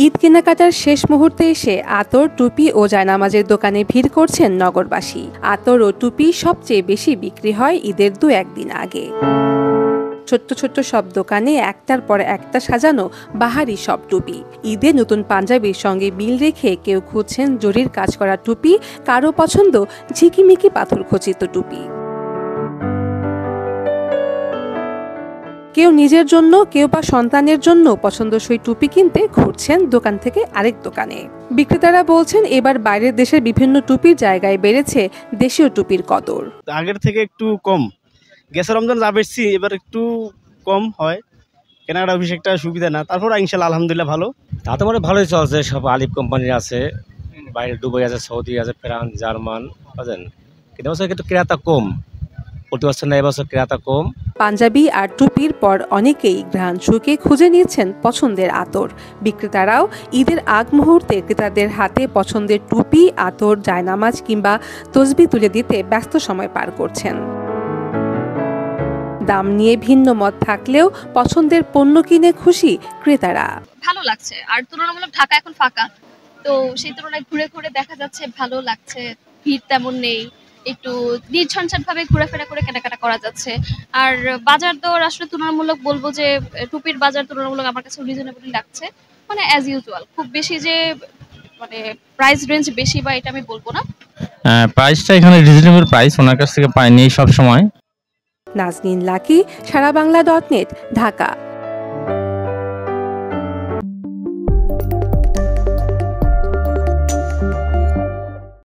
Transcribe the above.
ঈদ কেনাকাটার শেষ মুহূর্তে এসে আতর, টুপি ও জায়নামাজের দোকানে ভিড় করছেন নগরবাসী। আতর ও টুপি সবচেয়ে বেশি বিক্রি হয় ঈদের 2-1 দিন আগে। ছোট্ট ছোট্ট সব দোকানে একটার পর একটা সাজানো বাহারি সব টুপি। ঈদে নতুন পাঞ্জাবির সঙ্গে মিল রেখে কেউ খুঁজছেন জরির কাজ করা টুপি, কারো পছন্দ ঝিকিমিকি পাথর খচিত টুপি। কেউ নিজের জন্য, কেউ বা সন্তানের জন্য পছন্দসই টুপি কিনতে ঘুরছেন দোকান থেকে আরেক দোকানে। বিক্রেতারা বলছেন এবার বাইরের দেশের বিভিন্ন টুপির জায়গায় বেড়েছে দেশীয় টুপির কদর। আগের থেকে একটু কম, গ্যাসের রমজান যা বেশি এবার একটু কম হয়, কেনাকাটা বেশি একটা সুবিধা না। তারপর ইনশাল্লাহ আলহামদুলিল্লাহ ভালো। তাতে মানে ভালোই চলছে, সব আলিফ কোম্পানির আছে, বাইরে দুবাই আছে, সৌদি আছে, ফ্রান্স, জার্মান, বুঝলেন। কিন্তু এবছর কিন্তু ক্রেতা কম, প্রতি বছর না এবছর ক্রেতা কম। পাঞ্জাবি আর টুপির পর অনেকেই ঘ্রাণ শুঁকে খুঁজে নিয়েছেন পছন্দের আতর। বিক্রেতারাও ঈদের আগ মুহূর্তে ক্রেতাদের হাতে পছন্দের টুপি, আতর, জায়নামাজ কিংবা তসবিহ তুলে দিতে ব্যস্ত সময় পার করছেন। দাম নিয়ে ভিন্ন মত থাকলেও পছন্দের পণ্য কিনে খুশি ক্রেতারা। ভালো লাগছে, আর তুলনামূলক ঢাকা এখন ফাঁকা, তো সেই তুলনায় ঘুরে ঘুরে দেখা যাচ্ছে ভালো লাগছে, ভিড় তেমন নেই, একটু নির্ঝঞ্ঝাট ভাবে ঘোরাফেরা করে কেনাকাটা করা যাচ্ছে। আর বাজার দর আসলে তুলনামূলক বলবো যে টুপির বাজার তুলনামূলক আমার কাছে রিজনেবলই লাগছে, মানে অ্যাজ ইউজুয়াল, খুব বেশি যে মানে প্রাইস রেঞ্জ বেশি বা এটা আমি বলবো না। প্রাইসটা এখানে রিজনেবল প্রাইস, ওনার কাছ থেকে পাইনি সব সময়। নাজনীন লাকি, সারাবাংলা.net, ঢাকা।